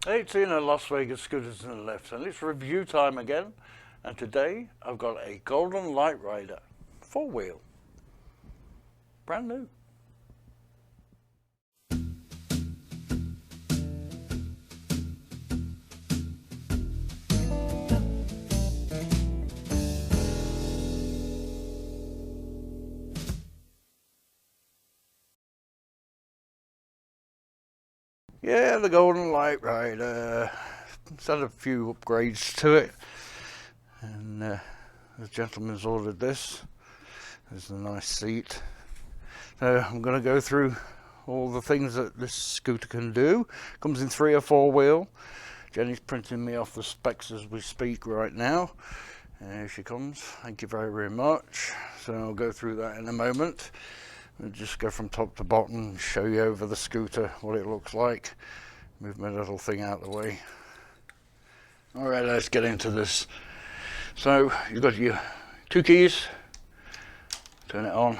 18 Las Vegas scooters in the left, and it's review time again. And today I've got a Golden LightRider 4-wheel, brand new. Yeah, the Golden LightRider. It's had a few upgrades to it, and the gentleman's ordered this. There's a nice seat. So I'm going to go through all the things that this scooter can do. Comes in 3 or 4 wheel. Jenny's printing me off the specs as we speak right now. Here she comes. Thank you very, very much. So I'll go through that in a moment. I'll just go from top to bottom and show you over the scooter what it looks like. Move my little thing out of the way. Alright, let's get into this. So you've got your 2 keys. Turn it on.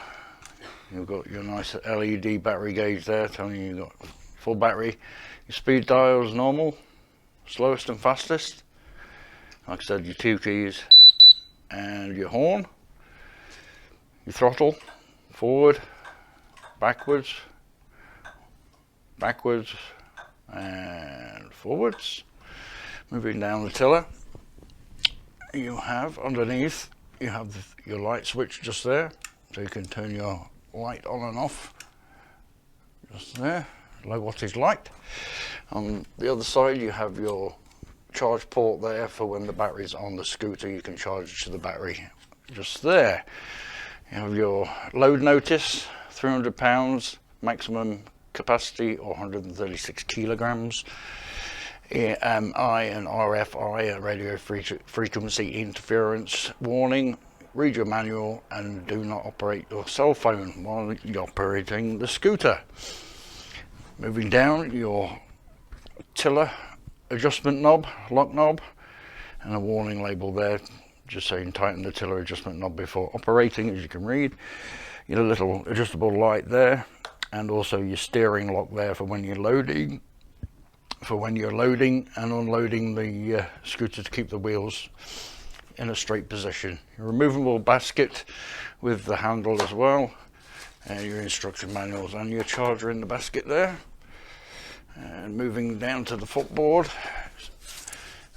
You've got your nice LED battery gauge there telling you you've got full battery. Your speed dial is normal, slowest and fastest. Like I said, your 2 keys and your horn. Your throttle, forward, backwards, backwards and forwards. Moving down the tiller, you have underneath, you have your light switch just there, so you can turn your light on and off, just there, low wattage light. On the other side you have your charge port there for when the battery's on the scooter, you can charge to the battery just there. You have your load notice, 300 pounds, maximum capacity or 136 kilograms. EMI and RFI, radio frequency interference warning. Read your manual and do not operate your cell phone while you're operating the scooter. Moving down, your tiller adjustment knob, lock knob, and a warning label there just saying tighten the tiller adjustment knob before operating, as you can read. Your little adjustable light there, and also your steering lock there for when you're loading. And unloading the scooter to keep the wheels in a straight position. Your removable basket with the handle as well, and your instruction manuals and your charger in the basket there. And moving down to the footboard,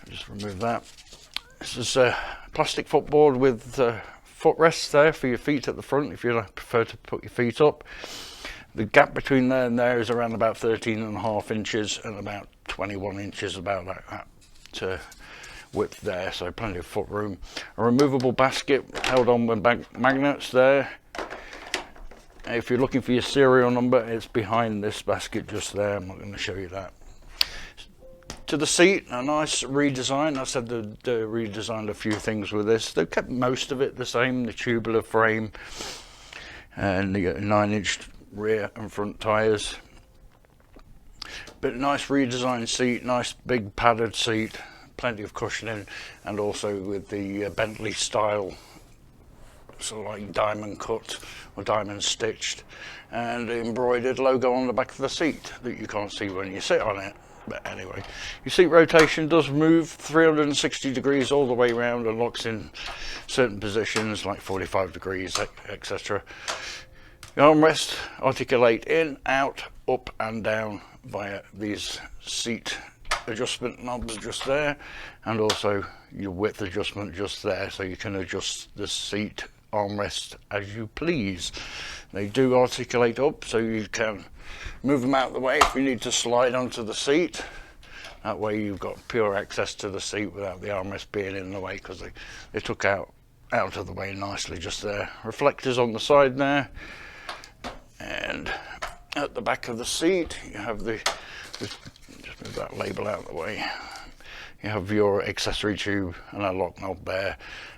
I'll just remove that. This is a plastic footboard with footrests there for your feet at the front if you prefer to put your feet up. The gap between there and there is around about 13.5 inches and about 21 inches, about that width there, so plenty of foot room. A removable basket held on with magnets there. If you're looking for your serial number, it's behind this basket just there. I'm not going to show you that. To the seat, a nice redesign. I said they redesigned a few things with this. They've kept most of it the same, the tubular frame and the 9-inch rear and front tyres. But nice redesigned seat, nice big padded seat, plenty of cushioning, and also with the Bentley style, sort of like diamond cut or diamond stitched, and the embroidered logo on the back of the seat that you can't see when you sit on it. But anyway, your seat rotation does move 360 degrees all the way around and locks in certain positions like 45 degrees, etc. Your armrest articulate in, out, up and down via these seat adjustment knobs just there, and also your width adjustment just there, so you can adjust the seat armrest as you please. They do articulate up, so you can move them out of the way if you need to slide onto the seat. That way you've got pure access to the seat without the armrest being in the way, because they took out of the way nicely just there. Reflectors on the side there, and at the back of the seat you have just move that label out of the way. You have your accessory tube and a lock knob there.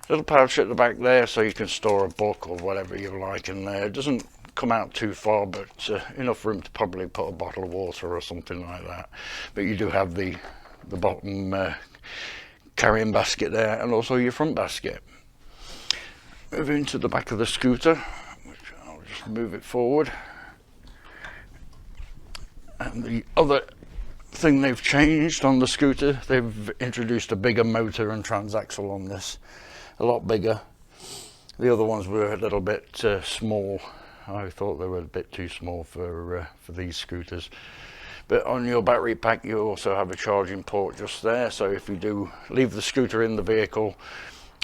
Little pouch at the back there so you can store a book or whatever you like in there. It doesn't come out too far, but enough room to probably put a bottle of water or something like that. But you do have the bottom carrying basket there, and also your front basket. Moving to the back of the scooter, which I'll just move it forward. And the other thing they've changed on the scooter, they've introduced a bigger motor and transaxle on this, a lot bigger. The other ones were a little bit small. I thought they were a bit too small for these scooters. But on your battery pack you also have a charging port just there, so if you do leave the scooter in the vehicle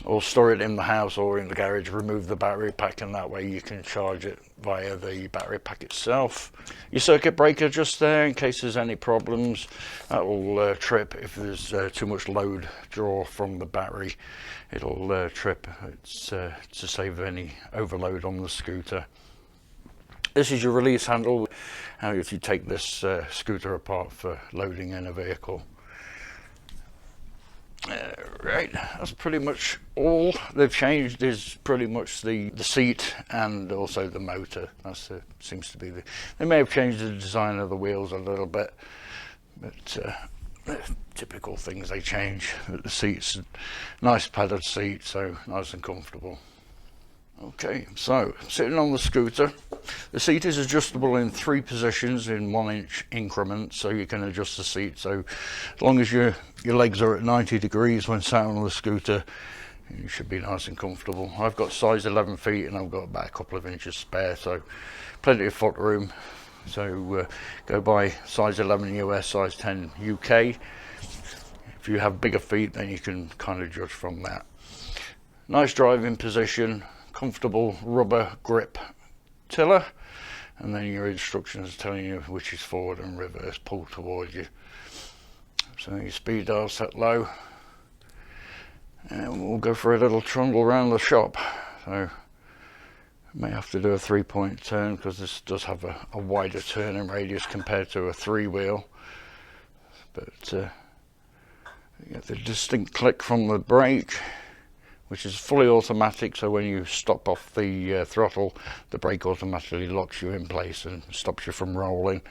or store it in the house or in the garage, remove the battery pack, and that way you can charge it via the battery pack itself. Your circuit breaker just there in case there's any problems. That will trip if there's too much load draw from the battery. It'll trip. It's to save any overload on the scooter. This is your release handle, if you take this scooter apart for loading in a vehicle. Right, that's pretty much all they've changed. Is pretty much the seat and also the motor. That seems to be they may have changed the design of the wheels a little bit, but typical things they change. The seats, nice padded seat, so nice and comfortable. Okay, so sitting on the scooter, the seat is adjustable in 3 positions in 1-inch increments, so you can adjust the seat. So as long as your legs are at 90 degrees when sat on the scooter, you should be nice and comfortable. I've got size 11 feet and I've got about a couple of inches spare, so plenty of foot room. So go by size 11 US, size 10 UK. If you have bigger feet, then you can kind of judge from that. Nice driving position, comfortable rubber grip tiller, and then your instructions telling you which is forward and reverse, pull towards you. So your speed dial set low, and we'll go for a little trundle around the shop. So may have to do a 3-point turn because this does have a wider turning radius compared to a 3-wheel, but you get the distinct click from the brake, which is fully automatic, so when you stop off the throttle, the brake automatically locks you in place and stops you from rolling.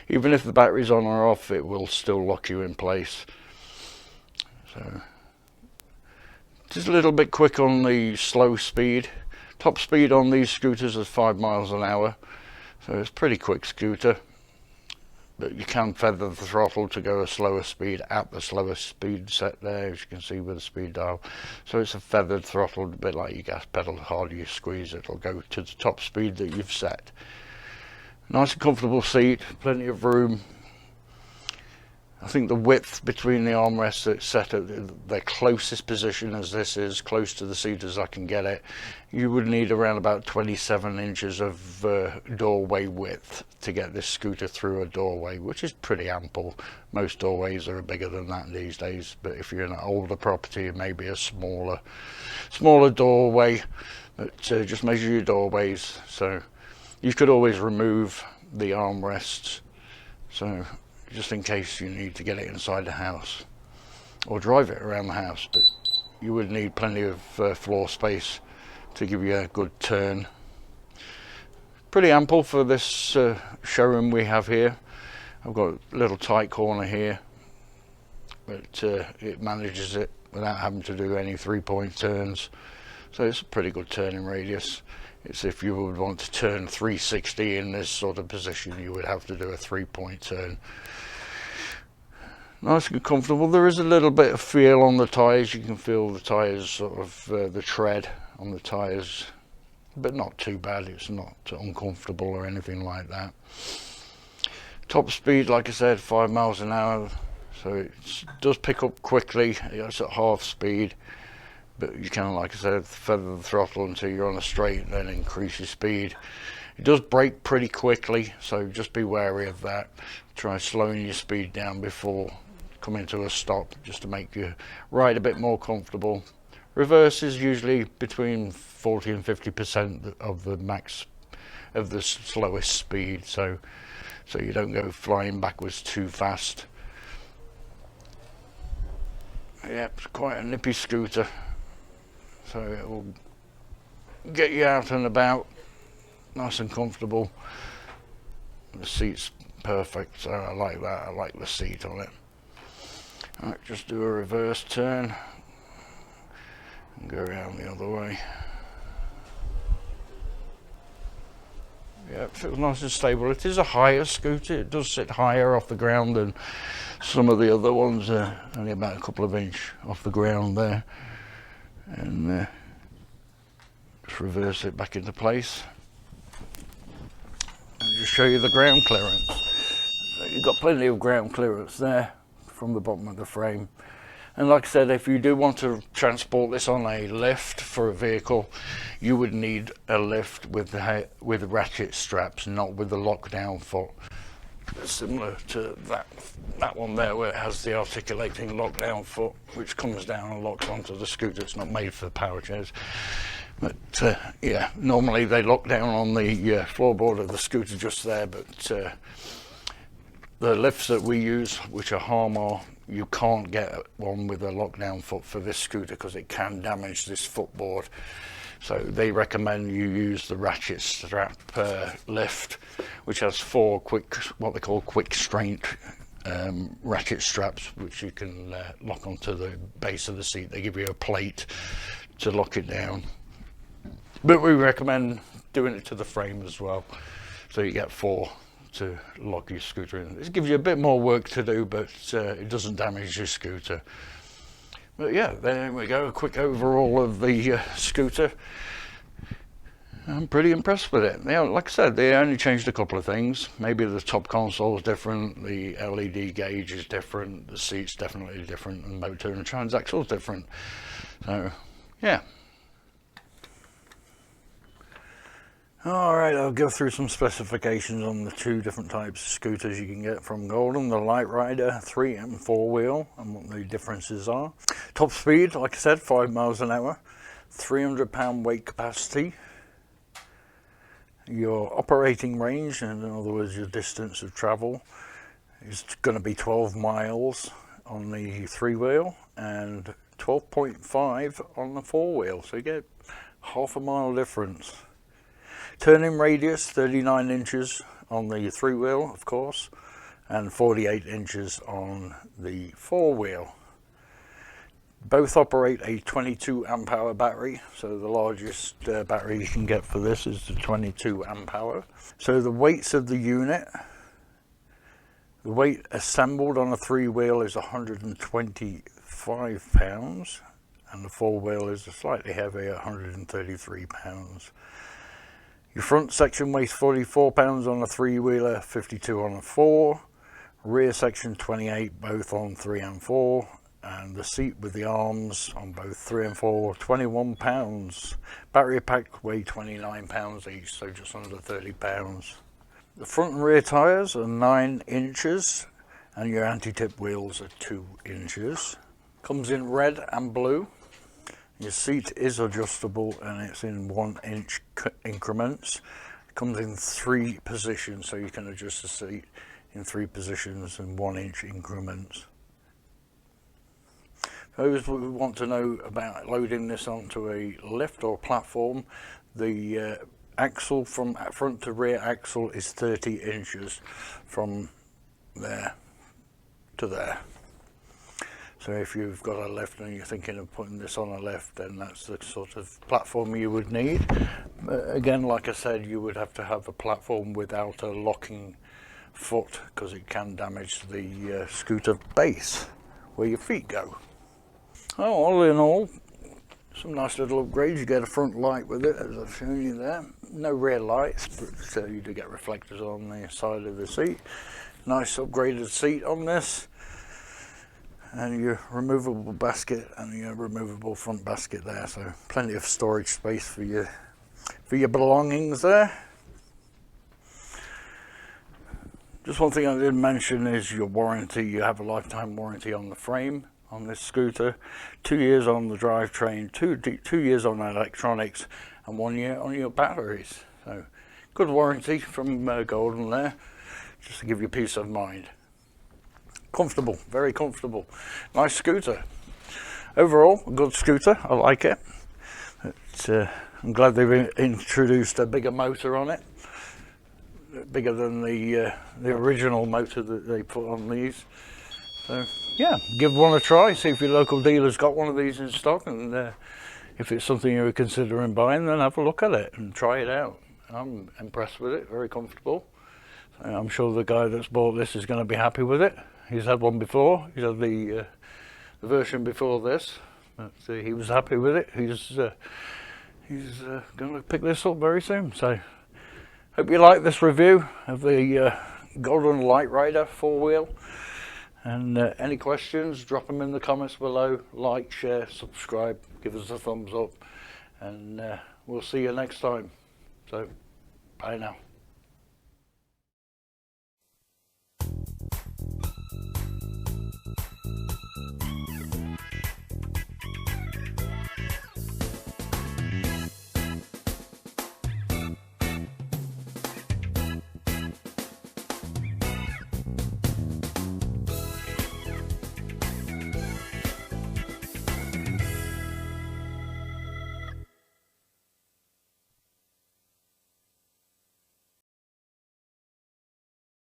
Even if the battery's on or off, it will still lock you in place. So just a little bit quick on the slow speed. Top speed on these scooters is 5 miles an hour, so it's a pretty quick scooter. But you can feather the throttle to go a slower speed at the slowest speed set there, as you can see with the speed dial. So it's a feathered throttle, a bit like your gas pedal. The harder you squeeze, it'll go to the top speed that you've set. Nice and comfortable seat, plenty of room. I think the width between the armrests that's set at their closest position, as this is close to the seat as I can get it, you would need around about 27 inches of doorway width to get this scooter through a doorway, which is pretty ample. Most doorways are bigger than that these days, but if you're in an older property, it may be a smaller doorway, but just measure your doorways. So you could always remove the armrests, so just in case you need to get it inside the house or drive it around the house, but you would need plenty of floor space to give you a good turn. Pretty ample for this showroom we have here. I've got a little tight corner here, but it manages it without having to do any 3-point turns, so it's a pretty good turning radius. It's if you would want to turn 360 in this sort of position, you would have to do a 3-point turn. Nice and comfortable. There is a little bit of feel on the tyres. You can feel the tyres, sort of the tread on the tyres, but not too bad. It's not uncomfortable or anything like that. Top speed, like I said, 5 miles an hour, so it does pick up quickly. It's at half speed, but you can, like I said, feather the throttle until you're on a straight and then increase your speed. It does brake pretty quickly, so just be wary of that. Try slowing your speed down before coming to a stop, just to make your ride a bit more comfortable. Reverse is usually between 40 and 50% of the max of the slowest speed, so you don't go flying backwards too fast. Yeah, it's quite a nippy scooter, so it will get you out and about nice and comfortable. The seat's perfect, so I like that. I like the seat on it. Alright, just do a reverse turn and go around the other way. Yeah, it feels nice and stable. It is a higher scooter. It does sit higher off the ground than Some of the other ones are only about a couple of inches off the ground there. And just reverse it back into place. And just show you the ground clearance. So you've got plenty of ground clearance there from the bottom of the frame. And like I said, if you do want to transport this on a lift for a vehicle, you would need a lift with ratchet straps, not with the lockdown foot. Similar to that one there, where it has the articulating lockdown foot, which comes down and locks onto the scooter. It's not made for power chairs. But yeah, normally they lock down on the floorboard of the scooter just there, but the lifts that we use, which are Harmar, you can't get one with a lockdown foot for this scooter because it can damage this footboard. So they recommend you use the ratchet strap lift, which has 4 what they call quick straight ratchet straps, which you can lock onto the base of the seat. They give you a plate to lock it down. But we recommend doing it to the frame as well, so you get 4 to lock your scooter in. This gives you a bit more work to do, but it doesn't damage your scooter. But yeah, there we go, a quick overall of the scooter. I'm pretty impressed with it. Yeah, like I said, they only changed a couple of things. Maybe the top console is different, the LED gauge is different, the seat's definitely different, and the motor and transaxle is different. So yeah. Alright, I'll go through some specifications on the 2 different types of scooters you can get from Golden, the LightRider 3 and 4 wheel, and what the differences are. Top speed, like I said, 5 miles an hour, 300 pound weight capacity. Your operating range, in other words your distance of travel, is going to be 12 miles on the 3 wheel and 12.5 on the 4 wheel, so you get half a mile difference. Turning radius 39 inches on the 3 wheel, of course, and 48 inches on the 4 wheel. Both operate a 22 amp hour battery, so the largest battery you can get for this is the 22 amp hour. So the weights of the unit, the weight assembled on a 3 wheel is 125 pounds, and the 4 wheel is slightly heavier, 133 pounds. Your front section weighs 44 pounds on a 3-wheeler, 52 on a 4. Rear section 28, both on 3 and 4. And the seat with the arms on both 3 and 4, 21 pounds. Battery pack weigh 29 pounds each, so just under 30 pounds. The front and rear tyres are 9 inches, and your anti-tip wheels are 2 inches. Comes in red and blue. Your seat is adjustable and it's in 1 inch increments. It comes in 3 positions, so you can adjust the seat in 3 positions in 1 inch increments. Those who want to know about loading this onto a lift or platform, the axle from front to rear axle is 30 inches from there to there. So if you've got a lift and you're thinking of putting this on a lift, then that's the sort of platform you would need. Again, like I said, you would have to have a platform without a locking foot, because it can damage the scooter base where your feet go. Oh, all in all, some nice little upgrades. You get a front light with it, as I've shown you there. No rear lights, but you do get reflectors on the side of the seat. Nice upgraded seat on this. And your removable basket and your removable front basket there, so plenty of storage space for your belongings there. Just one thing I didn't mention is your warranty. You have a lifetime warranty on the frame on this scooter, 2 years on the drivetrain, 2 years on electronics, and 1 year on your batteries. So good warranty from Golden there, just to give you peace of mind. Comfortable, very comfortable. Nice scooter. Overall, a good scooter. I like it. I'm glad they've introduced a bigger motor on it, bigger than the original motor that they put on these. So yeah, give one a try. See if your local dealer's got one of these in stock, and if it's something you're considering buying, then have a look at it and try it out. I'm impressed with it. Very comfortable. I'm sure the guy that's bought this is going to be happy with it. He's had one before. He's had the version before this, but he was happy with it. He's going to pick this up very soon. So hope you like this review of the Golden LightRider 4-wheel. And any questions, drop them in the comments below. Like, share, subscribe, give us a thumbs up, and we'll see you next time. So bye now.